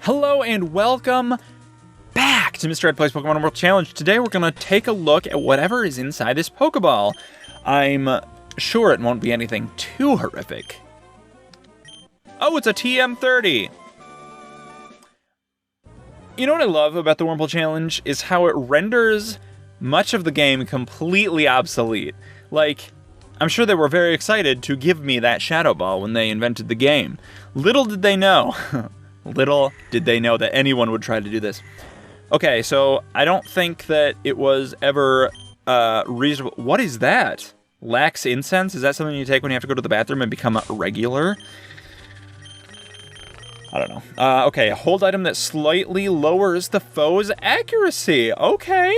Hello and welcome back to Mr. Ed Plays Pokemon World Challenge. Today we're going to take a look at whatever is inside this Pokeball. I'm sure it won't be anything too horrific. Oh, it's a TM30. You know what I love about the Wurmple Challenge is how it renders much of the game completely obsolete. Like, I'm sure they were very excited to give me that Shadow Ball when they invented the game. Little did they know. Little did they know that anyone would try to do this. Okay, so I don't think that it was ever reasonable. What is that? Lax incense? Is that something you take when you have to go to the bathroom and become a regular? I don't know. Okay, a hold item that slightly lowers the foe's accuracy. Okay.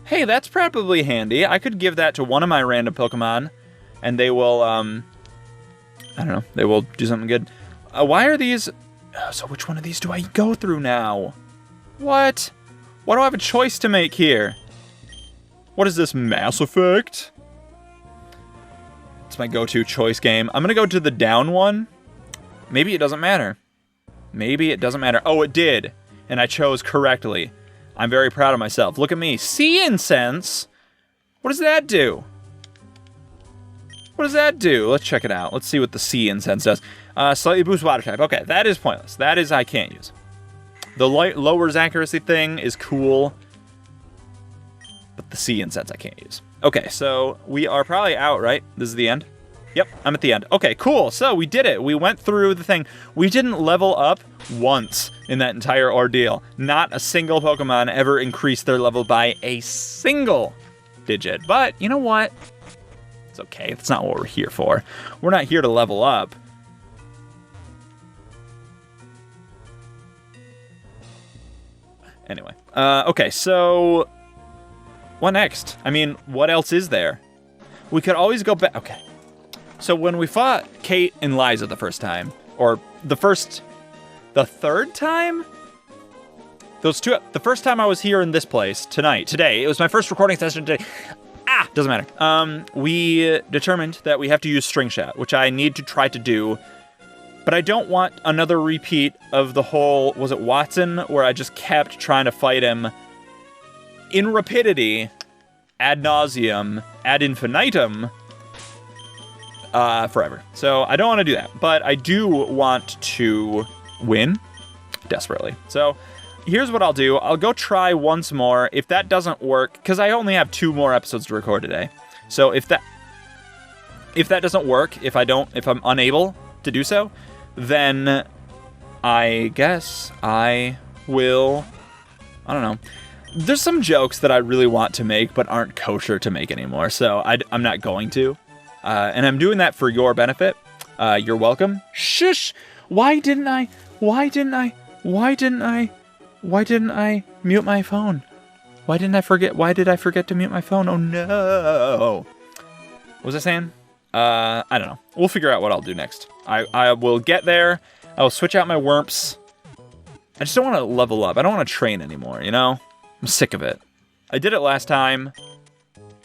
Hey, that's probably handy. I could give that to one of my random Pokemon, and they will, I don't know, they will do something good. Why are these... So which one of these do I go through now? What? Why do I have a choice to make here? What is this, Mass Effect? It's my go-to choice game. I'm gonna go to the down one. Maybe it doesn't matter. Maybe it doesn't matter. Oh, it did. And I chose correctly. I'm very proud of myself. Look at me. Sea Incense? What does that do? What does that do? Let's check it out. Let's see what the Sea Incense does. Slightly boost water type. Okay, that is pointless. That is I can't use. The light lowers accuracy thing is cool. But the Sea Incense I can't use. Okay, so we are probably out, right? This is the end? Yep, I'm at the end. Okay, cool. So we did it. We went through the thing. We didn't level up once in that entire ordeal. Not a single Pokemon ever increased their level by a single digit. But you know what? It's okay. That's not what we're here for. We're not here to level up. Anyway. Okay, so... what next? I mean, what else is there? We could always go back... Okay. So when we fought Tate and Liza the first time, or the third time? The first time I was here in this place, today, it was my first recording session today. Doesn't matter. We determined that we have to use String Shot, which I need to try to do, but I don't want another repeat of the whole, was it Watson, where I just kept trying to fight him in rapidity, ad nauseum, ad infinitum, forever. So I don't want to do that, but I do want to win desperately. So here's what I'll do. I'll go try once more. If that doesn't work, because I only have 2 more episodes to record today. So if that doesn't work, if I'm unable to do so, then I guess I will, I don't know. There's some jokes that I really want to make, but aren't kosher to make anymore. So I'm not going to. And I'm doing that for your benefit. You're welcome. Shush! Why didn't I mute my phone? Why did I forget to mute my phone? Oh no! What was I saying? I don't know. We'll figure out what I'll do next. I will get there. I will switch out my Wurmps. I just don't want to level up. I don't want to train anymore, you know? I'm sick of it. I did it last time.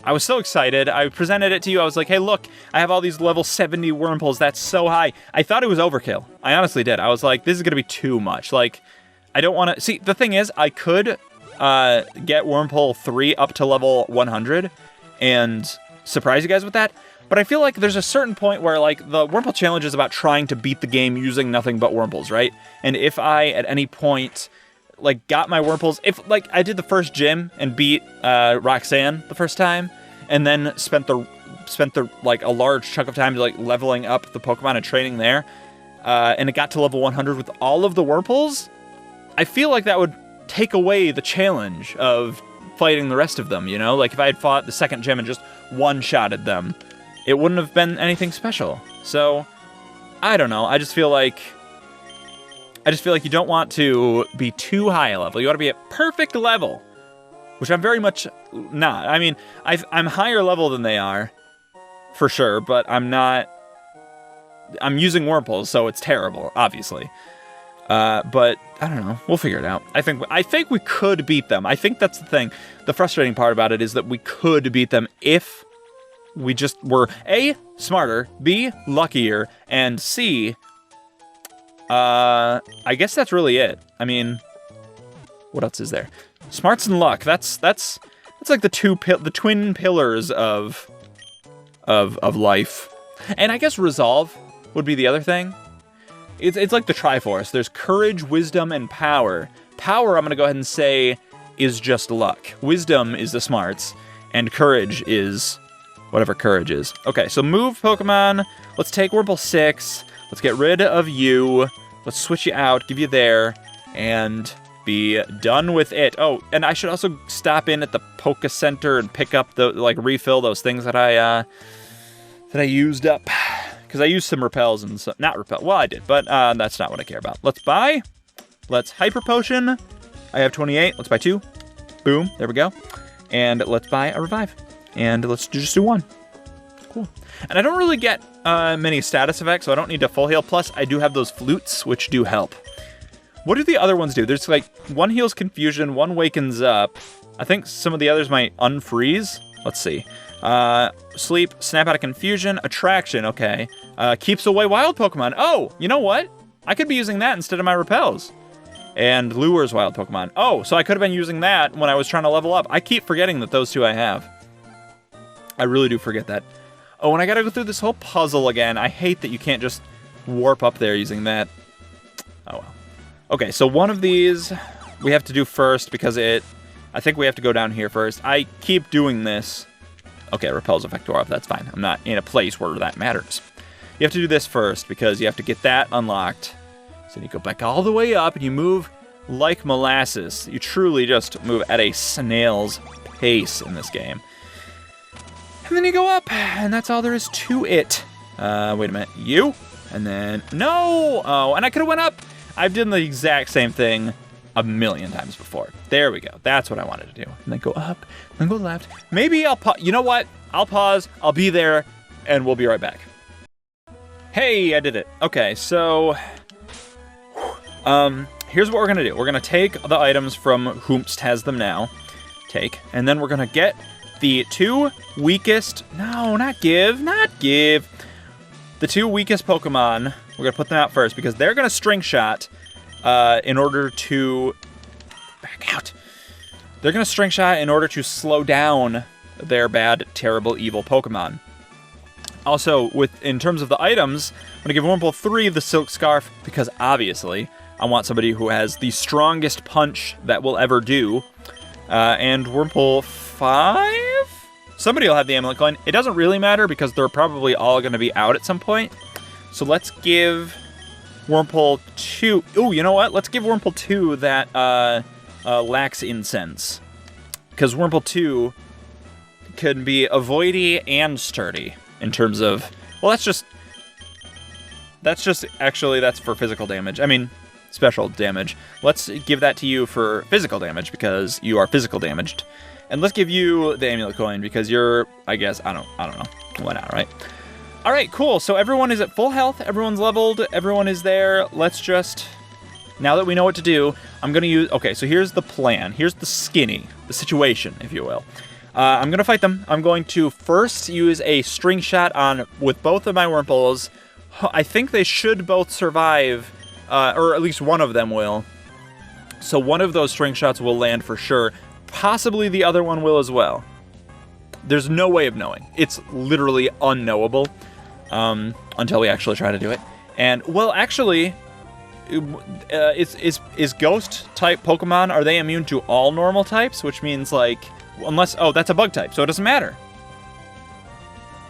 I was so excited. I presented it to you. I was like, hey, look, I have all these level 70 Wurmples. That's so high. I thought it was overkill. I honestly did. I was like, this is going to be too much. Like, I don't want to... See, the thing is, I could get Wurmple 3 up to level 100 and surprise you guys with that. But I feel like there's a certain point where, like, the Wurmple Challenge is about trying to beat the game using nothing but Wurmples, right? And if I, at any point... like, got my Wurmples, if, like, I did the first gym and beat Roxanne the first time, and then spent the like, a large chunk of time, like, leveling up the Pokemon and training there, and it got to level 100 with all of the Wurmples, I feel like that would take away the challenge of fighting the rest of them, you know? Like, if I had fought the second gym and just one-shotted them, it wouldn't have been anything special. So, I don't know, I just feel like you don't want to be too high a level. You want to be at perfect level, which I'm very much not. I mean, I'm higher level than they are, for sure, but I'm not... I'm using Wurmples, so it's terrible, obviously. But, I don't know. We'll figure it out. I think we could beat them. I think that's the thing. The frustrating part about it is that we could beat them if we just were A, smarter, B, luckier, and C, I guess that's really it. I mean, what else is there? Smarts and luck. That's like the twin pillars of life. And I guess resolve would be the other thing. It's like the Triforce. There's courage, wisdom, and power. Power, I'm going to go ahead and say, is just luck. Wisdom is the smarts, and courage is whatever courage is. Okay, so move Pokemon. Let's take Wurmple 6. Let's get rid of you. Let's switch you out, give you there, and be done with it. Oh, and I should also stop in at the Poke Center and pick up refill those things that I used up. Because I used some repels and so, not repel. Well, I did, but that's not what I care about. Let's buy. Let's Hyper Potion. I have 28. Let's buy 2. Boom. There we go. And let's buy a Revive. And let's just do 1. Cool. And I don't really get many status effects, so I don't need to full heal. Plus, I do have those flutes, which do help. What do the other ones do? There's like one heals Confusion, one wakens up. I think some of the others might unfreeze. Let's see. Sleep, snap out of Confusion, Attraction, okay. Keeps away wild Pokemon. Oh, you know what? I could be using that instead of my repels. And lures wild Pokemon. Oh, so I could have been using that when I was trying to level up. I keep forgetting that those two I have. I really do forget that. Oh, and I gotta go through this whole puzzle again. I hate that you can't just warp up there using that. Oh, well. Okay, so one of these we have to do first because I think we have to go down here first. I keep doing this. Okay, repels effect off, that's fine. I'm not in a place where that matters. You have to do this first because you have to get that unlocked. So you go back all the way up and you move like molasses. You truly just move at a snail's pace in this game. And then you go up, and that's all there is to it. Wait a minute, you? And then, no! Oh, and I could have went up. I've done the exact same thing a million times before. There we go. That's what I wanted to do. And then go up, then go left. Maybe I'll pause. You know what? I'll pause. I'll be there, and we'll be right back. Hey, I did it. Okay, so here's what we're going to do. We're going to take the items from Whomst has them now. And then we're going to get the 2 weakest... No, not give. The 2 weakest Pokemon, we're going to put them out first because they're going to String Shot in order to... Back out. They're going to String Shot in order to slow down their bad, terrible, evil Pokemon. Also, in terms of the items, I'm going to give Wurmple 3 the Silk Scarf because, obviously, I want somebody who has the strongest punch that will ever do. And Wurmple 5? Somebody will have the Amulet Coin. It doesn't really matter because they're probably all going to be out at some point. So let's give Wurmple 2... Ooh, you know what? Let's give Wurmple 2 that Lax Incense. Because Wurmple 2 can be avoidy and sturdy in terms of... Well, that's for physical damage. I mean, special damage. Let's give that to you for physical damage because you are physical damaged. And let's give you the Amulet Coin because you're, I guess, I don't know. Why not, right? All right, cool. So everyone is at full health. Everyone's leveled. Everyone is there. Let's just, now that we know what to do, I'm going to use, okay, so here's the plan. Here's the situation, if you will. I'm going to fight them. I'm going to first use a String Shot with both of my Wurmples. I think they should both survive, or at least one of them will. So one of those String Shots will land for sure. Possibly the other one will as well. There's no way of knowing. It's literally unknowable until we actually try to do it. And, well, actually, is Ghost-type Pokemon, are they immune to all normal types? Which means, like, unless... Oh, that's a Bug-type, so it doesn't matter.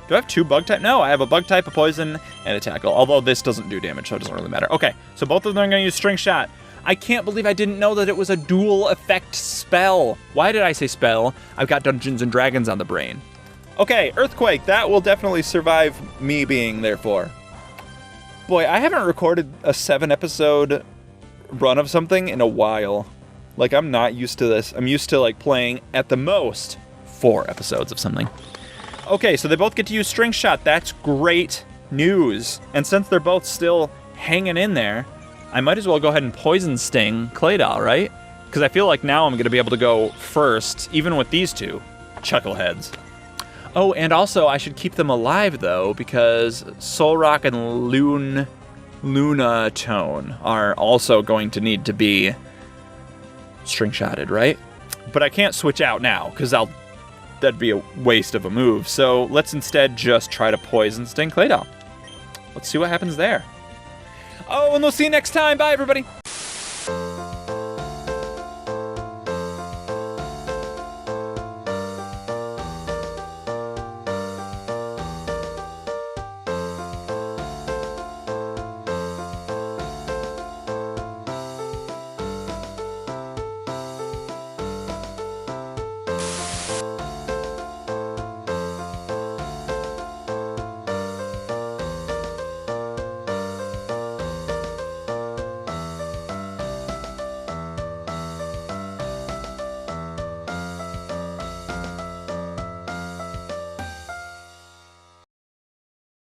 Do I have 2 Bug-type? No, I have a Bug-type, a Poison, and a Tackle. Although this doesn't do damage, so it doesn't really matter. Okay, so both of them are going to use String Shot. I can't believe I didn't know that it was a dual effect spell. Why did I say spell? I've got Dungeons and Dragons on the brain. Okay, Earthquake. That will definitely survive me being there for. Boy, I haven't recorded a 7-episode run of something in a while. Like, I'm not used to this. I'm used to, like, playing at the most 4 episodes of something. Okay, so they both get to use String Shot. That's great news. And since they're both still hanging in there, I might as well go ahead and Poison Sting Claydol, right? Because I feel like now I'm going to be able to go first, even with these 2 Chuckleheads. Oh, and also I should keep them alive, though, because Solrock and Luna Tone are also going to need to be string-shotted, right? But I can't switch out now, because that'd be a waste of a move. So let's instead just try to Poison Sting Claydol. Let's see what happens there. Oh, and we'll see you next time. Bye, everybody.